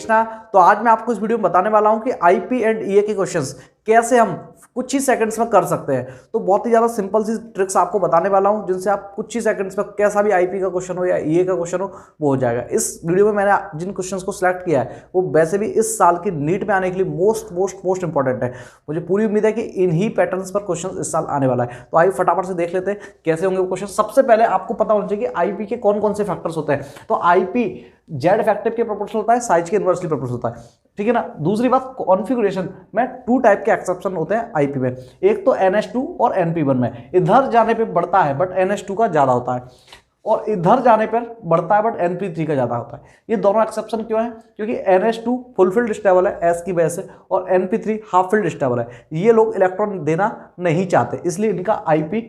देखना। तो आज मैं आपको इस वीडियो में बताने वाला हूं कि आईपी एंड ईए के क्वेश्चंस कैसे हम कुछ ही सेकंड्स में कर सकते हैं। तो बहुत ही ज़्यादा सिंपल सी ट्रिक्स आपको बताने वाला हूं जिनसे आप कुछ ही सेकंड्स में कैसा भी आईपी का क्वेश्चन हो या ईए का क्वेश्चन हो वो हो जाएगा। इस वीडियो में मैंने जिन क्वेश्चंस को सिलेक्ट किया है वो वैसे भी इस साल की नीट में आने के लिए मोस्ट इंपॉर्टेंट है। मुझे पूरी उम्मीद है कि इन्हीं पैटर्न्स पर क्वेश्चन इस साल आने वाला है। तो आइए फटाफट से देख लेते हैं कैसे होंगे वो क्वेश्चन। सबसे पहले आपको पता होना चाहिए कि आईपी के कौन कौन से फैक्टर्स होते हैं। तो आईपी जेड फैक्टर के प्रोपोर्शनल होता है, साइज के इनवर्सली प्रोपोर्शनल होता है, ठीक है ना। दूसरी बात, कॉन्फ़िगरेशन में टू टाइप के एक्सेप्शन होते हैं आईपी में, एक तो NH2 और NP1 में। इधर जाने पे बढ़ता है बट NH2 का ज्यादा होता है, और इधर जाने पर बढ़ता है बट NP3 का ज्यादा होता है। ये दोनों एक्सेप्शन क्यों है? क्योंकि NH2 फुल फील्ड स्टेबल है S की वजह से, और NP3 हाफ फील्ड स्टेबल है। ये लोग इलेक्ट्रॉन देना नहीं चाहते, इसलिए इनका आईपी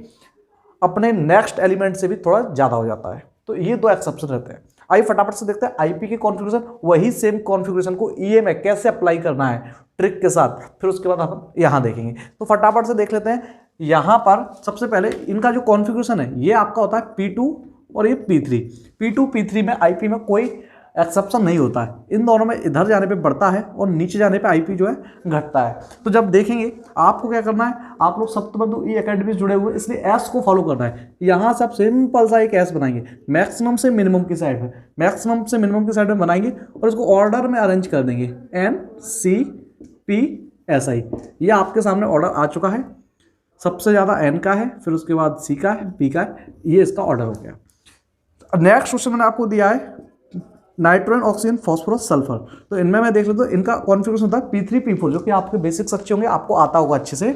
अपने नेक्स्ट एलिमेंट से भी थोड़ा ज्यादा हो जाता है। तो ये दो एक्सेप्शन रहते हैं। आइए फटाफट से देखते हैं आईपी की कॉन्फ़िगरेशन, वही सेम कॉन्फ़िगरेशन को ईए में कैसे अप्लाई करना है ट्रिक के साथ, फिर उसके बाद हम यहाँ देखेंगे। तो फटाफट से देख लेते हैं। यहाँ पर सबसे पहले इनका जो कॉन्फ़िगरेशन है ये आपका होता है P2 और ये P3। P2 P3 में आईपी में कोई एक्सेप्शन नहीं होता है। इन दोनों में इधर जाने पे बढ़ता है और नीचे जाने पे आईपी जो है घटता है। तो जब देखेंगे आपको क्या करना है, आप लोग सप्तबंधु ई एकेडमी जुड़े हुए इसलिए एस को फॉलो करना है। यहाँ से आप सिंपल सा एक एस बनाएंगे, मैक्सिमम से मिनिमम की साइड में, मैक्सिमम से मिनिमम की साइड में बनाएंगे और इसको ऑर्डर में अरेंज कर देंगे NCPSI। ये आपके सामने ऑर्डर आ चुका है। सबसे ज़्यादा N का है, फिर उसके बाद C का है, P का है, ये इसका ऑर्डर हो गया। नेक्स्ट क्वेश्चन मैंने आपको दिया है नाइट्रोजन, ऑक्सीजन, फॉस्फोरस, सल्फर। तो इनमें मैं देख लेता हूँ इनका कॉन्फ़िगरेशन होता है P3 P4, जो कि आपके बेसिक्स अच्छे होंगे, आपको आता होगा अच्छे से।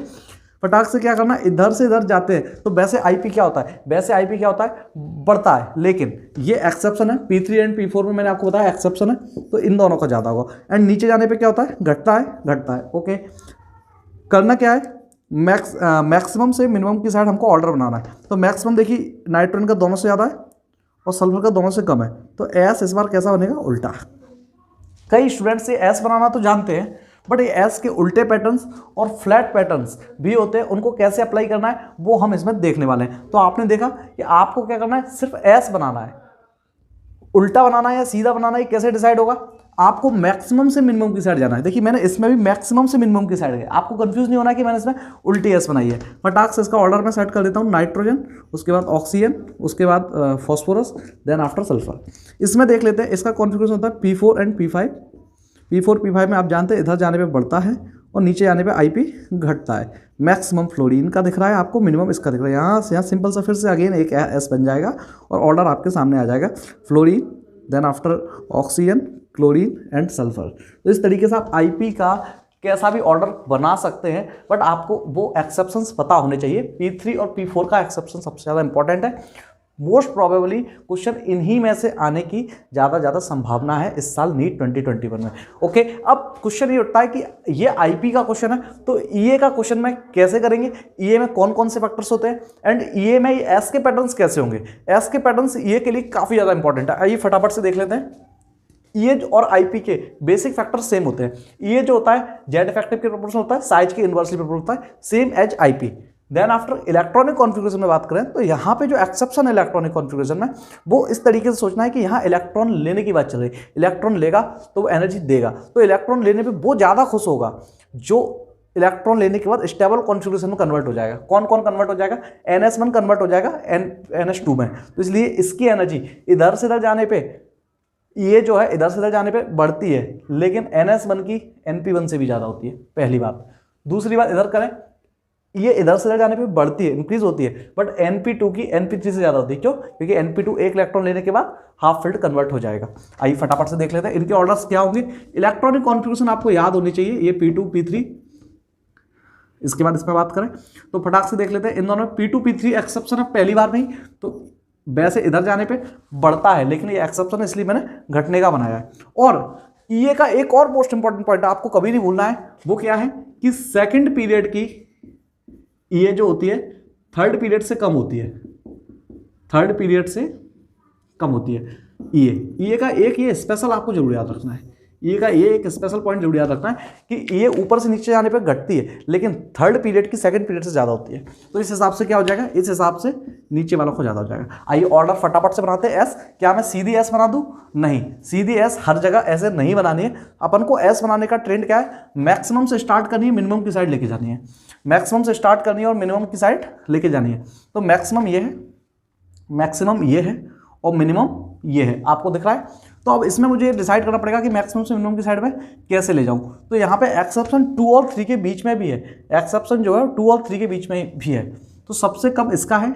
फटाक से क्या करना है, इधर से इधर जाते हैं। तो वैसे आईपी क्या होता है, वैसे आईपी क्या होता है, बढ़ता है, लेकिन ये एक्सेप्शन है। P3 एंड P4 में मैंने आपको बताया एक्सेप्शन है, तो इन दोनों का ज़्यादा होगा। एंड नीचे जाने पर क्या होता है, घटता है, घटता है। ओके, करना क्या है, मैक्सिमम से मिनिमम की साइड हमको ऑर्डर बनाना है। तो मैक्सिमम देखिए नाइट्रोजन का दोनों से ज़्यादा है और सल्फर का दोनों से कम है, तो एस इस बार कैसा बनेगा, उल्टा। कई स्टूडेंट्स ये एस बनाना तो जानते हैं, बट ये एस के उल्टे पैटर्न्स और फ्लैट पैटर्न्स भी होते हैं, उनको कैसे अप्लाई करना है वो हम इसमें देखने वाले हैं। तो आपने देखा कि आपको क्या करना है, सिर्फ एस बनाना है। उल्टा बनाना है या सीधा बनाना है कैसे डिसाइड होगा, आपको मैक्सिमम से मिनिमम की साइड जाना है। देखिए मैंने इसमें भी मैक्सिमम से मिनिमम की साइड है, आपको कंफ्यूज नहीं होना कि मैंने इसमें उल्टी एस बनाई है। फटाक से इसका ऑर्डर में सेट कर देता हूँ, नाइट्रोजन, उसके बाद ऑक्सीजन, उसके बाद फॉस्फोरस, देन आफ्टर सल्फर। इसमें देख लेते हैं इसका कॉन्फ़िगरेशन होता है P4 and P5। P4 P5 में आप जानते हैं इधर जाने पर बढ़ता है और नीचे जाने पे आईपी घटता है। मैक्सिमम फ्लोरीन का दिख रहा है आपको, मिनिमम इसका दिख रहा है। यहाँ से यहाँ सिंपल सा फिर से अगेन एक एस बन जाएगा और ऑर्डर आपके सामने आ जाएगा, fluorine, then after oxygen, chlorine and sulphur. तो इस तरीके से आप आईपी का कैसा भी ऑर्डर बना सकते हैं, बट आपको वो एक्सेप्शंस पता होने चाहिए। P3 और P4 का एक्सेप्शन सबसे ज़्यादा इंपॉर्टेंट है। मोस्ट प्रोबेबली क्वेश्चन इन्हीं में से आने की ज़्यादा संभावना है इस साल नीट 2021 में। ओके, अब क्वेश्चन ये उठता है कि ये आईपी का क्वेश्चन है तो ईए का क्वेश्चन में कैसे करेंगे, ईए में कौन कौन से फैक्टर्स होते हैं, एंड ईए में एस के पैटर्न्स कैसे होंगे। एस के पैटर्न्स ईए के लिए काफ़ी ज़्यादा इंपॉर्टेंट है। आइए फटाफट से देख लेते हैं। ईए और आईपी के बेसिक फैक्टर सेम होते हैं। ईए जो होता है जेड फैक्टर के प्रोपोर्शनल होता है, साइज के इनवर्सली प्रोपोर्शनल होता है, same as IP. Then after electronic configuration में बात करें तो यहाँ पे जो एक्सेप्शन है इलेक्ट्रॉनिक कॉन्फ़िगरेशन में, वो इस तरीके से सोचना है कि यहाँ इलेक्ट्रॉन लेने की बात चल रही है। इलेक्ट्रॉन लेगा तो वो एनर्जी देगा, तो इलेक्ट्रॉन लेने पे वो ज़्यादा खुश होगा जो इलेक्ट्रॉन लेने के बाद स्टेबल कॉन्फ़िगरेशन में कन्वर्ट हो जाएगा। कौन कौन कन्वर्ट हो जाएगा, NS1 कन्वर्ट हो जाएगा NH2 में। तो इसलिए इसकी एनर्जी इधर से इधर जाने पर, ये जो है इधर से इधर जाने पे बढ़ती है, लेकिन NS1 की NP1 से भी ज़्यादा होती है, पहली बात। दूसरी बात, इधर करें, ये इधर से इधर जाने पे बढ़ती है, इंक्रीज होती है, बट NP2 की NP3 से ज़्यादा होती है। क्यों? क्योंकि NP2 एक इलेक्ट्रॉन लेने के बाद हाफ फील्ड कन्वर्ट हो जाएगा। आइए फटाफट से देख लेते हैं इनके ऑर्डर्स क्या होंगे। इलेक्ट्रॉनिक कॉन्फ़िगरेशन आपको याद होनी चाहिए, ये P2 P3। इसके बाद इस पर बात करें तो फटाक से देख लेते हैं इन दोनों में P2 P3 एक्सेप्शन है पहली बार नहीं, तो वैसे इधर जाने पे बढ़ता है, लेकिन ये एक्सेप्शन इसलिए मैंने घटने का बनाया है। और ईए का एक और मोस्ट इंपॉर्टेंट पॉइंट आपको कभी नहीं भूलना है, वो क्या है कि सेकंड पीरियड की ईए जो होती है थर्ड पीरियड से कम होती है, थर्ड पीरियड से कम होती है ईए। ईए का एक ये स्पेशल आपको जरूर याद रखना है ये का ये एक स्पेशल पॉइंट जरूर याद रखना है कि ये ऊपर से नीचे जाने पे घटती है, लेकिन थर्ड पीरियड की सेकंड पीरियड से ज़्यादा होती है। तो इस हिसाब से क्या हो जाएगा, इस हिसाब से नीचे वालों को ज़्यादा हो जाएगा। आइए ऑर्डर फटाफट से बनाते हैं। एस, क्या मैं सीधी एस बना दूँ? नहीं, सीधी एस हर जगह ऐसे नहीं बनानी है। अपन को एस बनाने का ट्रेंड क्या है, मैक्सिमम से स्टार्ट करनी है, मिनिमम की साइड लेके जानी है। मैक्सिमम से स्टार्ट करनी है और मिनिमम की साइड लेके जानी है। तो मैक्सिमम ये है, मैक्सिमम ये है और मिनिमम ये है, आपको दिख रहा है। तो अब इसमें मुझे डिसाइड करना पड़ेगा कि मैक्सिमम से मिनिमम की साइड में कैसे ले जाऊं। तो यहाँ पे एक्सेप्शन 2 और 3 के बीच में भी है, एक्सेप्शन जो है 2 और 3 के बीच में भी है। तो सबसे कम इसका है,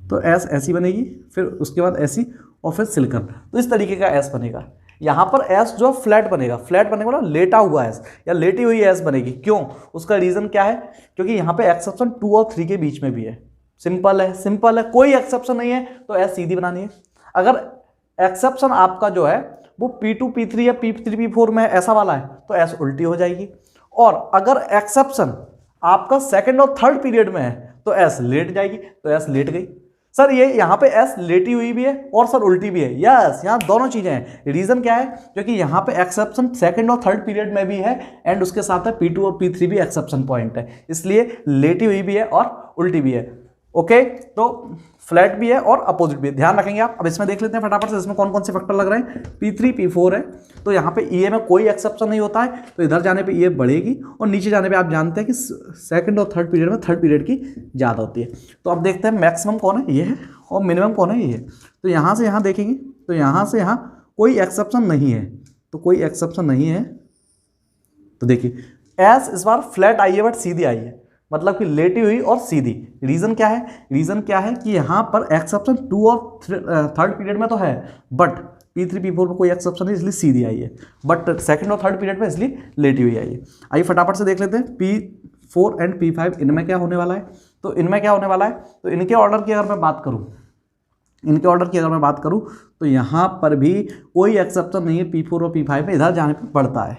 तो एस ऐसी बनेगी, फिर उसके बाद ऐसी और फिर सिलिकॉन। तो इस तरीके का एस बनेगा। यहाँ पर एस जो फ्लैट बनेगा, फ्लैट बनेगा ना, लेटा हुआ एस या लेटी हुई एस बनेगी। क्यों? उसका रीज़न क्या है, क्योंकि यहाँ पे एक्सेप्शन 2 और 3 के बीच में भी है। सिंपल है, सिंपल है, कोई एक्सेप्शन नहीं है तो एस सीधी बनानी है। अगर एक्सेप्शन आपका जो है वो P2 P3 या P3 P4 में ऐसा वाला है तो एस उल्टी हो जाएगी। और अगर एक्सेप्शन आपका सेकंड और थर्ड पीरियड में है तो एस लेट जाएगी, तो एस लेट गई। सर ये यहाँ पे एस लेटी हुई भी है और सर उल्टी भी है। यस, यहाँ दोनों चीजें हैं। रीजन क्या है, क्योंकि यहाँ पे एक्सेप्शन सेकंड और थर्ड पीरियड में भी है एंड उसके साथ है P2 और P3 भी एक्सेप्शन पॉइंट है, इसलिए लेटी हुई भी है और उल्टी भी है। ओके, तो फ्लैट भी है और अपोजिट भी है, ध्यान रखेंगे आप। अब इसमें देख लेते हैं फटाफट से इसमें कौन कौन से फैक्टर लग रहे हैं। P3 P4 है तो यहाँ पे EA में कोई एक्सेप्शन नहीं होता है, तो इधर जाने पे EA बढ़ेगी और नीचे जाने पे आप जानते हैं कि सेकंड और थर्ड पीरियड में थर्ड पीरियड की ज़्यादा होती है। तो अब देखते हैं मैक्सिमम कौन है, ये है, और मिनिमम कौन है, ये है। तो यहाँ से यहाँ देखेंगे तो यहाँ से यहाँ कोई एक्सेप्शन नहीं है, तो कोई एक्सेप्शन नहीं है। तो देखिए एस इस बार फ्लैट आई है बट सीधी आई है, मतलब कि लेटी हुई और सीधी। रीजन क्या है, रीजन क्या है कि यहाँ पर एक्सेप्शन 2 और थर्ड पीरियड में तो है बट P3 P4 में कोई एक्सेप्शन नहीं, इसलिए सीधी आई है। बट सेकंड और थर्ड पीरियड में इसलिए लेटी हुई आई है। आइए फटाफट से देख लेते हैं P4 एंड P5 इनमें क्या होने वाला है। तो इनमें क्या होने वाला है, तो इनके ऑर्डर की अगर मैं बात करूँ, इनके ऑर्डर की अगर मैं बात करूँ तो यहाँ पर भी कोई एक्सेप्शन नहीं है। P4 और P5 में इधर जाने पर बढ़ता है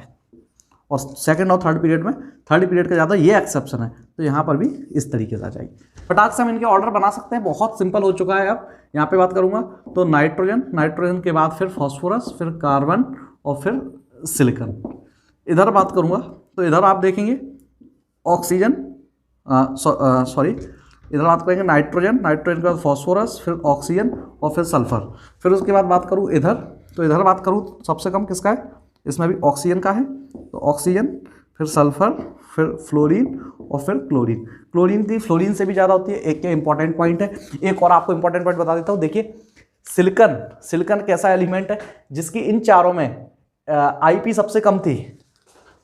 और सेकंड और थर्ड पीरियड में थर्ड पीरियड का ज़्यादा, ये एक्सेप्शन है। तो यहाँ पर भी इस तरीके से आ जाएगी। फटाक से हम इनके ऑर्डर बना सकते हैं, बहुत सिंपल हो चुका है। अब यहाँ पे बात करूँगा तो नाइट्रोजन, नाइट्रोजन के बाद फिर फॉस्फोरस, फिर कार्बन और फिर सिलिकॉन। इधर बात करूँगा तो इधर आप देखेंगे ऑक्सीजन, सॉरी इधर बात करेंगे नाइट्रोजन, नाइट्रोजन के बाद फॉस्फोरस, फिर ऑक्सीजन और फिर सल्फर। फिर उसके बाद बात करूँ इधर, तो इधर बात करूँ सबसे कम किसका है, इसमें भी ऑक्सीजन का है। तो ऑक्सीजन, फिर सल्फर, फिर फ्लोरीन और फिर क्लोरीन। क्लोरीन की फ्लोरीन से भी ज़्यादा होती है। एक क्या इंपॉर्टेंट पॉइंट है, एक और आपको इंपॉर्टेंट पॉइंट बता देता हूँ। देखिए सिलिकॉन, सिलिकॉन कैसा एलिमेंट है जिसकी इन चारों में IP सबसे कम थी,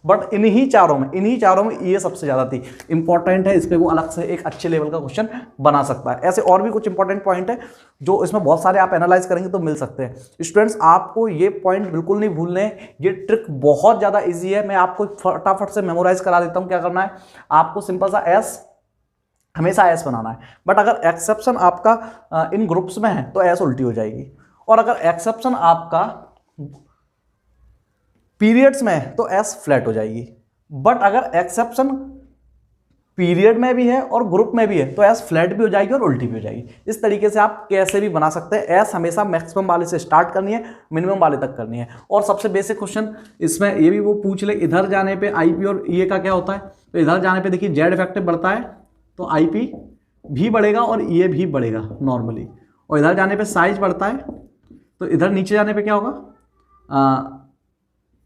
बट इन्हीं चारों में ये सबसे ज़्यादा थी। इंपॉर्टेंट है, इस पर वो अलग से एक अच्छे लेवल का क्वेश्चन बना सकता है। ऐसे और भी कुछ इंपॉर्टेंट पॉइंट है जो इसमें बहुत सारे आप एनालाइज करेंगे तो मिल सकते हैं। स्टूडेंट्स आपको ये पॉइंट बिल्कुल नहीं भूलने, ये ट्रिक बहुत ज़्यादा ईजी है। मैं आपको फटाफट से मेमोराइज करा देता हूँ। क्या करना है, आपको सिंपल सा एस, हमेशा एस बनाना है। बट अगर एक्सेप्शन आपका इन ग्रुप्स में है तो एस उल्टी हो जाएगी, और अगर एक्सेप्शन आपका पीरियड्स में तो एस फ्लैट हो जाएगी। बट अगर एक्सेप्शन पीरियड में भी है और ग्रुप में भी है तो एस फ्लैट भी हो जाएगी और उल्टी भी हो जाएगी। इस तरीके से आप कैसे भी बना सकते हैं। एस हमेशा मैक्सिमम वाले से स्टार्ट करनी है, मिनिमम वाले तक करनी है। और सबसे बेसिक क्वेश्चन इसमें ये भी वो पूछ ले, इधर जाने पे IP और EA का क्या होता है। तो इधर जाने पे देखिए जेड इफेक्टिव बढ़ता है तो IP भी बढ़ेगा और EA भी बढ़ेगा नॉर्मली, और इधर जाने पे साइज बढ़ता है तो इधर नीचे जाने पे क्या होगा,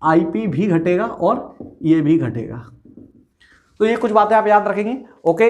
IP भी घटेगा और EA भी घटेगा। तो ये कुछ बातें आप याद रखेंगे। ओके।